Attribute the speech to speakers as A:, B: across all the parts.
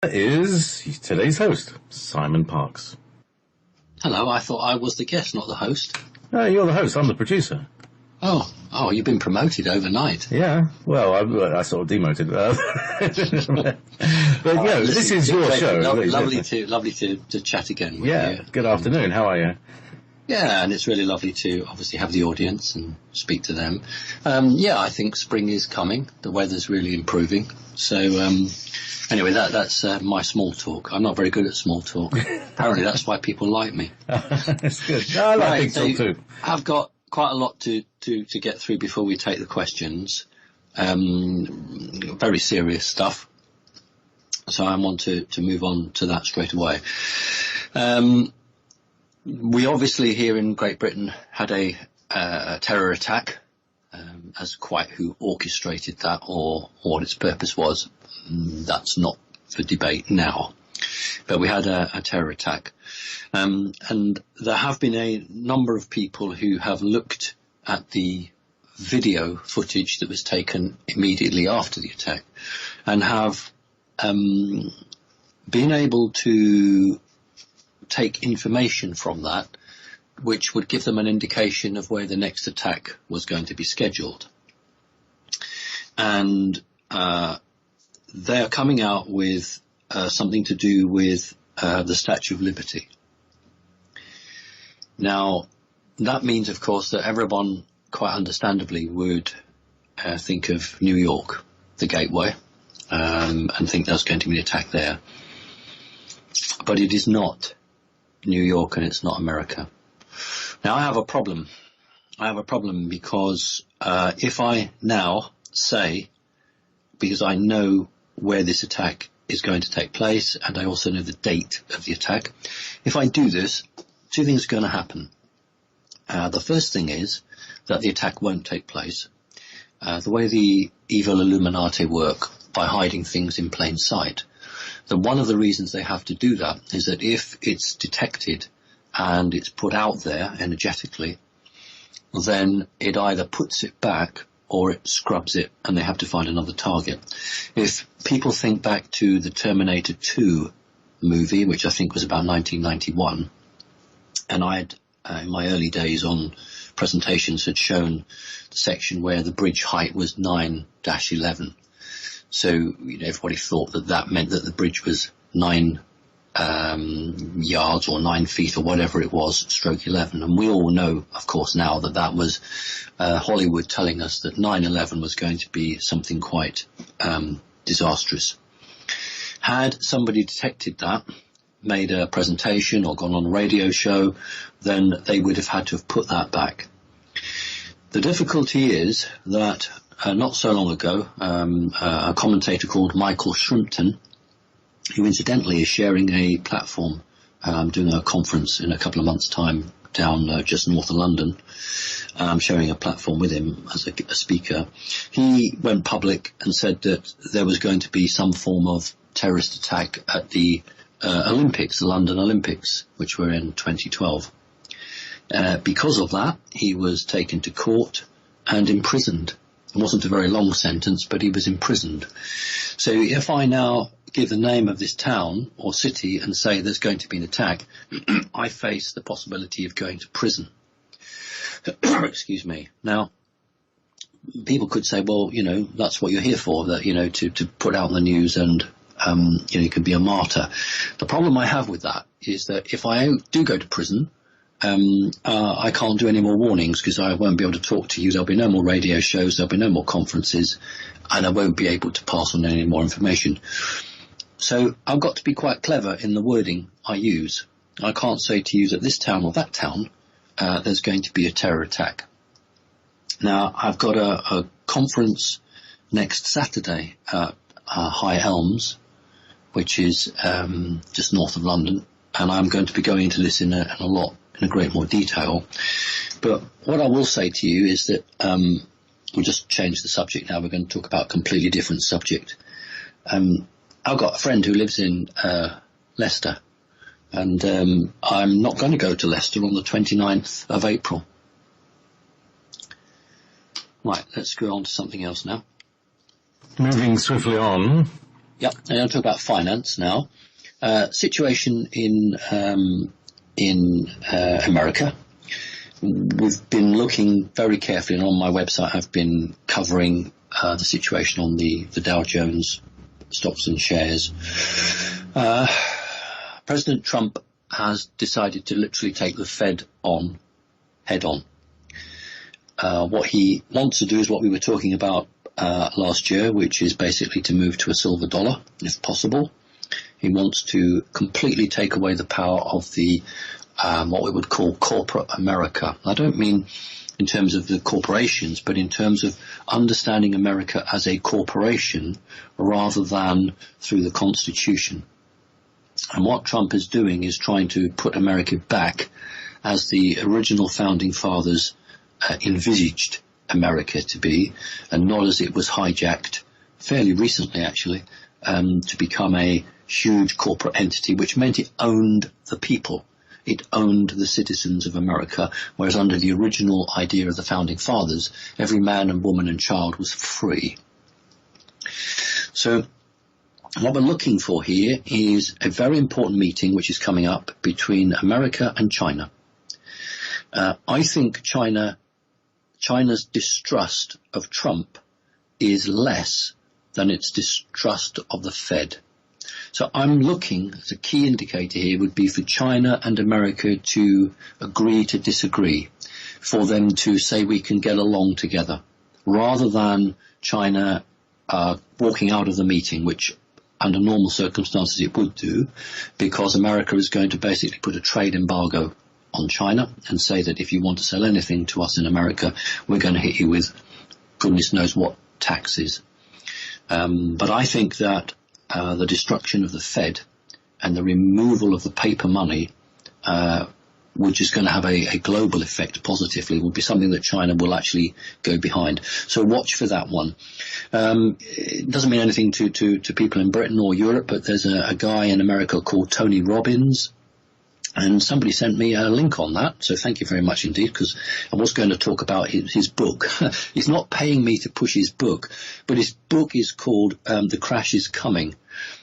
A: Is today's host, Simon Parks.
B: Hello, I thought I was the guest, not the host.
A: You're the host, I'm the producer.
B: Oh, you've been promoted overnight.
A: Yeah, well, I sort of demoted. But yeah, this is your show.
B: Lovely to chat again with you.
A: Good afternoon, how are you?
B: Yeah, and it's really lovely to obviously have the audience and speak to them. I think spring is coming. The weather's really improving. So anyway, that's my small talk. I'm not very good at small talk. Apparently that's why people like me.
A: That's good. No, I like big talk too.
B: I've got quite a lot to get through before we take the questions. Very serious stuff. So I want to move on to that straight away. We obviously here in Great Britain had a terror attack. As quite who orchestrated that or what its purpose was, that's not for debate now. But we had a terror attack. And there have been a number of people who have looked at the video footage that was taken immediately after the attack and have been able to take information from that which would give them an indication of where the next attack was going to be scheduled. And they are coming out with something to do with the Statue of Liberty. Now, that means, of course, that everyone, quite understandably, would think of New York, the gateway, and think there's going to be an attack there. But it is not New York and it's not America. Now, I have a problem. Because if I now say, because I know where this attack is going to take place and I also know the date of the attack, if I do this, two things are going to happen. The first thing is that the attack won't take place. The way the evil Illuminati work, by hiding things in plain sight, then one of the reasons they have to do that is that if it's detected and it's put out there energetically, then it either puts it back or it scrubs it and they have to find another target. If people think back to the Terminator 2 movie, which I think was about 1991, and I had, in my early days on presentations, had shown the section where the bridge height was 9-11. So everybody thought that meant that the bridge was 9 yards or 9 feet or whatever it was, stroke 11. And we all know, of course, now that was Hollywood telling us that 9/11 was going to be something quite disastrous. Had somebody detected that, made a presentation or gone on a radio show, then they would have had to have put that back. The difficulty is that not so long ago, a commentator called Michael Shrimpton, who incidentally is sharing a platform, doing a conference in a couple of months' time down just north of London. I'm sharing a platform with him as a speaker. He went public and said that there was going to be some form of terrorist attack at the Olympics, the London Olympics, which were in 2012. Because of that, he was taken to court and imprisoned. It wasn't a very long sentence, but he was imprisoned. So if I now give the name of this town or city and say there's going to be an attack, I face the possibility of going to prison. Excuse me. Now, people could say, well, that's what you're here for, that, to put out in the news and, you can be a martyr. The problem I have with that is that if I do go to prison, I can't do any more warnings because I won't be able to talk to you. There'll be no more radio shows. There'll be no more conferences, and I won't be able to pass on any more information. So I've got to be quite clever in the wording I use. I can't say to you that this town or that town, there's going to be a terror attack. Now, I've got a conference next Saturday at High Elms, which is just north of London, and I'm going to be going into this in a great more detail. But what I will say to you is that we'll just change the subject now. We're going to talk about a completely different subject. I've got a friend who lives in Leicester, and I'm not going to go to Leicester on the 29th of April. Right, let's go on to something else now.
A: Moving swiftly on.
B: Yep, and I'll talk about finance now. Situation in America. We've been looking very carefully, and on my website I've been covering the situation on the Dow Jones stocks and shares. President Trump has decided to literally take the Fed on head on. What he wants to do is what we were talking about last year, which is basically to move to a silver dollar, if possible. He wants to completely take away the power of the what we would call corporate America. I don't mean in terms of the corporations, but in terms of understanding America as a corporation rather than through the Constitution. And what Trump is doing is trying to put America back as the original founding fathers envisaged America to be, and not as it was hijacked fairly recently, actually, to become a huge corporate entity, which meant it owned the people. It owned the citizens of America, whereas under the original idea of the founding fathers, every man and woman and child was free. So what we're looking for here is a very important meeting which is coming up between America and China. I think China's distrust of Trump is less than its distrust of the Fed. So I'm looking, as a key indicator here would be for China and America to agree to disagree, for them to say we can get along together, rather than China walking out of the meeting, which under normal circumstances it would do, because America is going to basically put a trade embargo on China and say that if you want to sell anything to us in America, we're going to hit you with goodness knows what taxes. But I think that the destruction of the Fed and the removal of the paper money, which is going to have a global effect positively, will be something that China will actually go behind. So watch for that one. It doesn't mean anything to people in Britain or Europe, but there's a guy in America called Tony Robbins, and somebody sent me a link on that, so thank you very much indeed, because I was going to talk about his book. He's not paying me to push his book, but his book is called The Crash is Coming.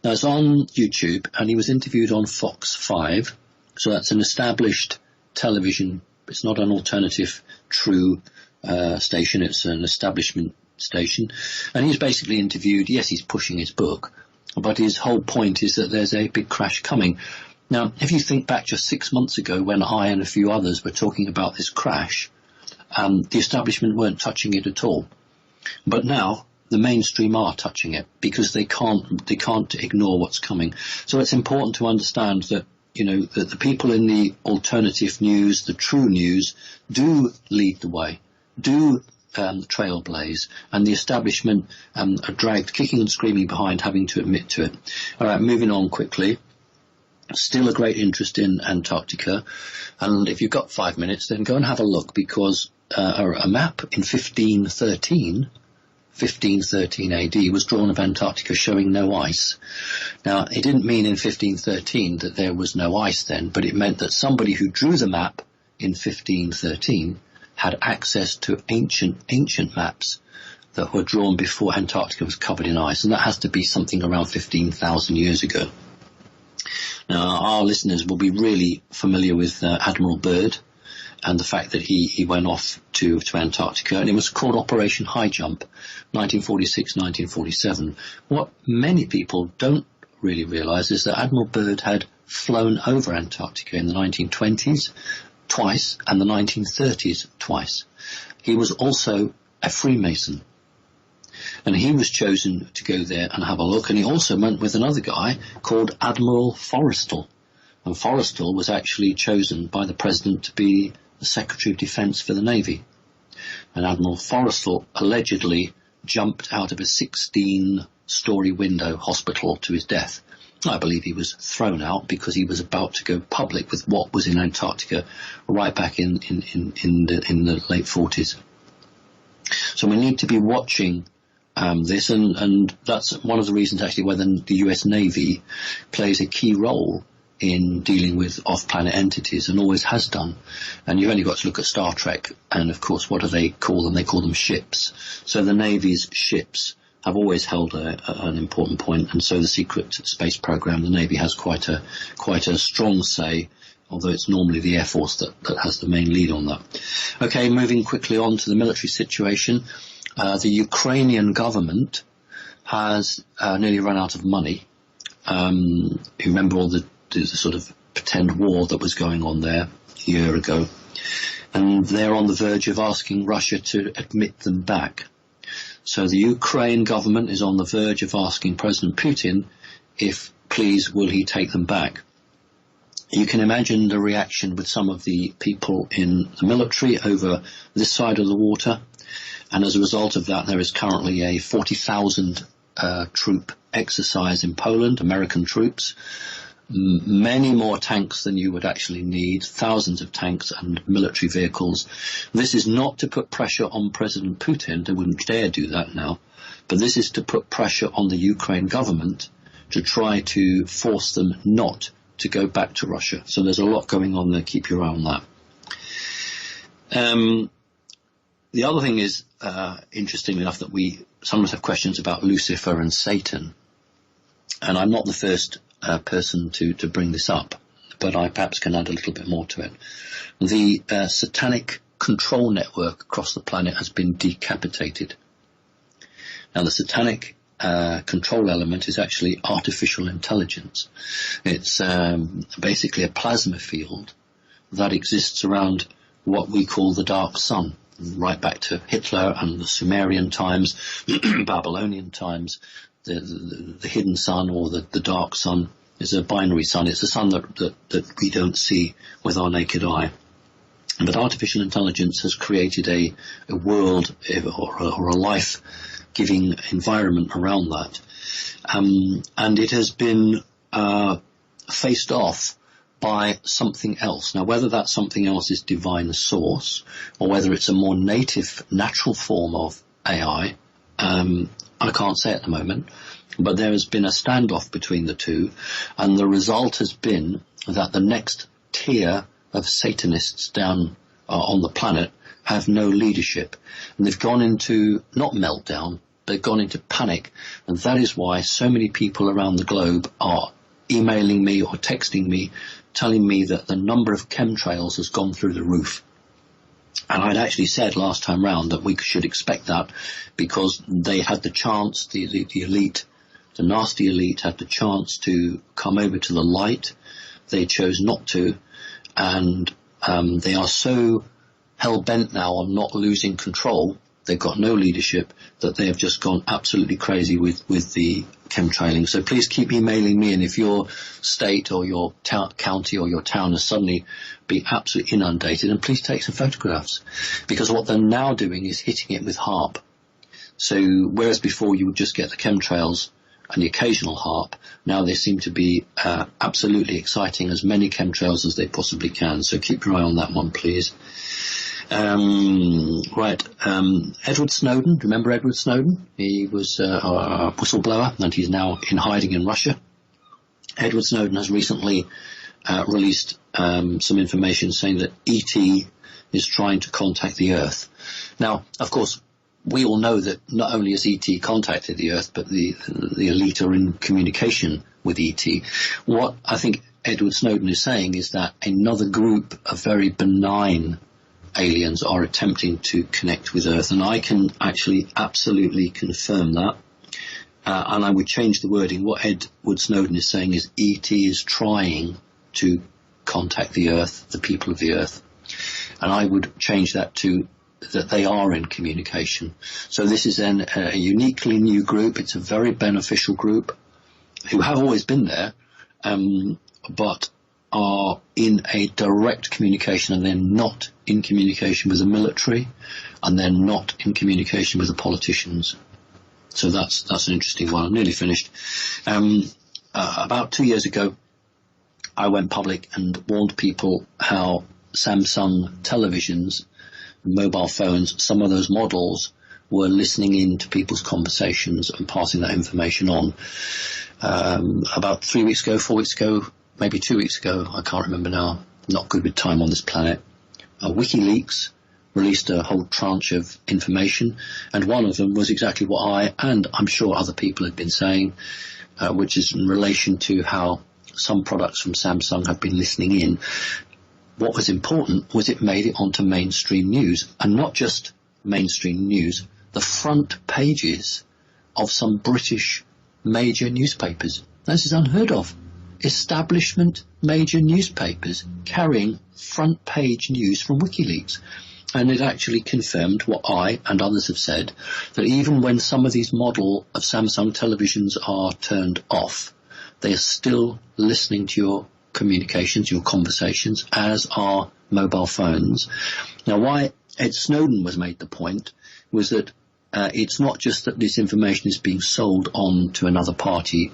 B: Now, it's on YouTube, and he was interviewed on Fox 5, so that's an established television. It's not an alternative true station, it's an establishment station. And he's basically interviewed, yes, he's pushing his book, but his whole point is that there's a big crash coming. Now, if you think back just 6 months ago when I and a few others were talking about this crash, the establishment weren't touching it at all. But now the mainstream are touching it because they can't ignore what's coming. So it's important to understand that, you know, that the people in the alternative news, the true news, do lead the way, do trailblaze, and the establishment are dragged kicking and screaming behind, having to admit to it. All right, moving on quickly. Still a great interest in Antarctica, and if you've got 5 minutes, then go and have a look, because a map in 1513 AD was drawn of Antarctica showing no ice. Now, it didn't mean in 1513 that there was no ice then, but it meant that somebody who drew the map in 1513 had access to ancient maps that were drawn before Antarctica was covered in ice, and that has to be something around 15,000 years ago. Now, our listeners will be really familiar with Admiral Byrd and the fact that he went off to Antarctica, and it was called Operation High Jump, 1946-1947. What many people don't really realise is that Admiral Byrd had flown over Antarctica in the 1920s twice and the 1930s twice. He was also a Freemason. And he was chosen to go there and have a look. And he also went with another guy called Admiral Forrestal. And Forrestal was actually chosen by the President to be the Secretary of Defence for the Navy. And Admiral Forrestal allegedly jumped out of a 16-storey window hospital to his death. I believe he was thrown out because he was about to go public with what was in Antarctica right back in the late 40s. So we need to be watching this, and that's one of the reasons actually why the US Navy plays a key role in dealing with off-planet entities, and always has done. And you've only got to look at Star Trek, and of course what do they call them? They call them ships. So the Navy's ships have always held an important point, and so the secret space program, the Navy has quite a strong say, although it's normally the Air Force that has the main lead on that. Okay, moving quickly on to the military situation. The Ukrainian government has nearly run out of money. You remember all the sort of pretend war that was going on there a year ago, and they're on the verge of asking Russia to admit them back. So the Ukraine government is on the verge of asking President Putin if, please, will he take them back. You can imagine the reaction with some of the people in the military over this side of the water, and as a result of that there is currently a 40,000 troop exercise in Poland, American troops, many more tanks than you would actually need, thousands of tanks and military vehicles. This is not to put pressure on President Putin, they wouldn't dare do that now, but this is to put pressure on the Ukraine government to try to force them not to go back to Russia. So there's a lot going on there, keep your eye on that. The other thing is, interestingly enough, that we sometimes have questions about Lucifer and Satan, and I'm not the first person to bring this up, but I perhaps can add a little bit more to it. The satanic control network across the planet has been decapitated. Now the satanic control element is actually artificial intelligence. It's basically a plasma field that exists around what we call the dark sun, right back to Hitler and the Sumerian times, Babylonian times. The hidden sun, or the dark sun, is a binary sun. It's a sun that we don't see with our naked eye. But artificial intelligence has created a world or a life-giving environment around that. And it has been faced off by something else. Now, whether that something else is divine source, or whether it's a more native, natural form of AI, I can't say at the moment, but there has been a standoff between the two, and the result has been that the next tier of Satanists down on the planet have no leadership, and they've gone into, not meltdown, they've gone into panic, and that is why so many people around the globe are emailing me or texting me, telling me that the number of chemtrails has gone through the roof. And I'd actually said last time round that we should expect that, because they had the chance, the elite, the nasty elite had the chance to come over to the light. They chose not to, and they are so hell-bent now on not losing control, they've got no leadership, that they have just gone absolutely crazy with the chemtrailing. So please keep emailing me, and if your state or your county or your town has suddenly been absolutely inundated, and please take some photographs, because what they're now doing is hitting it with HAARP. So whereas before you would just get the chemtrails and the occasional HAARP, now they seem to be absolutely exciting as many chemtrails as they possibly can. So keep your eye on that one, please. Edward Snowden, remember Edward Snowden? He was a whistleblower, and he's now in hiding in Russia. Edward Snowden has recently released some information saying that ET is trying to contact the Earth. Now, of course, we all know that not only has ET contacted the Earth, but the elite are in communication with ET. What I think Edward Snowden is saying is that another group of very benign aliens are attempting to connect with Earth, and I can actually absolutely confirm that. And I would change the wording. What Edward Snowden is saying is ET is trying to contact the Earth, the people of the Earth. And I would change that to that they are in communication. So this is then a uniquely new group. It's a very beneficial group who have always been there, but are in a direct communication, and they're not in communication with the military, and they're not in communication with the politicians. So that's an interesting one. I'm nearly finished. About 2 years ago, I went public and warned people how Samsung televisions, mobile phones, some of those models were listening in to people's conversations and passing that information on. About 3 weeks ago, 4 weeks ago, maybe 2 weeks ago, I can't remember now, not good with time on this planet, WikiLeaks released a whole tranche of information, and one of them was exactly what I, and I'm sure other people had been saying, which is in relation to how some products from Samsung have been listening in. What was important was it made it onto mainstream news, and not just mainstream news, the front pages of some British major newspapers. This is unheard of. Establishment major newspapers carrying front page news from WikiLeaks. And it actually confirmed what I and others have said, that even when some of these model of Samsung televisions are turned off, they are still listening to your communications, your conversations, as are mobile phones. Now, why Ed Snowden was made the point was that it's not just that this information is being sold on to another party.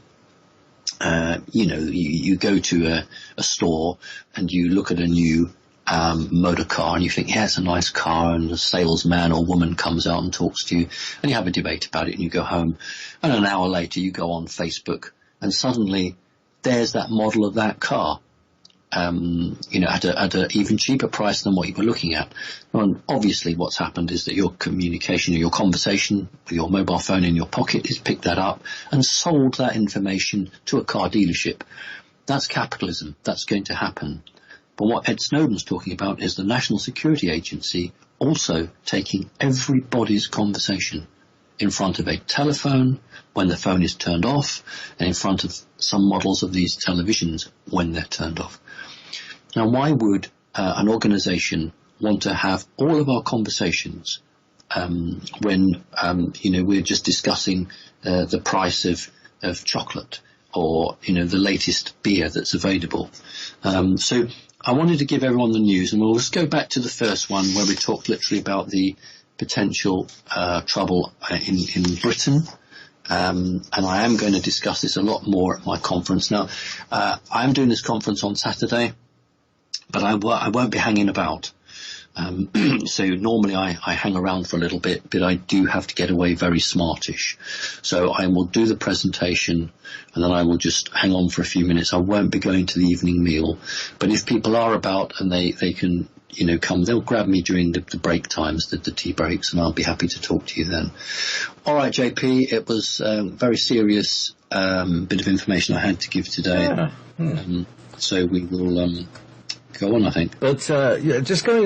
B: You go to a store and you look at a new motor car and you think, yeah, it's a nice car, and a salesman or woman comes out and talks to you, and you have a debate about it, and you go home, and an hour later you go on Facebook, and suddenly there's that model of that car, at a even cheaper price than what you were looking at. And obviously what's happened is that your communication or your conversation with your mobile phone in your pocket has picked that up and sold that information to a car dealership. That's capitalism. That's going to happen. But what Ed Snowden's talking about is the National Security Agency also taking everybody's conversation in front of a telephone when the phone is turned off, and in front of some models of these televisions when they're turned off. Now, why would an organization want to have all of our conversations when we're just discussing the price of chocolate, or the latest beer that's available? So I wanted to give everyone the news, and we'll just go back to the first one where we talked literally about the potential trouble in Britain. And I am going to discuss this a lot more at my conference. Now, I'm doing this conference on Saturday, but I won't be hanging about. So normally I hang around for a little bit, but I do have to get away very smartish. So I will do the presentation, and then I will just hang on for a few minutes. I won't be going to the evening meal. But if people are about and they can come, they'll grab me during the break times, the tea breaks, and I'll be happy to talk to you then. All right, JP, it was a very serious bit of information I had to give today.
A: Yeah.
B: So we will go on, I think.
A: But just going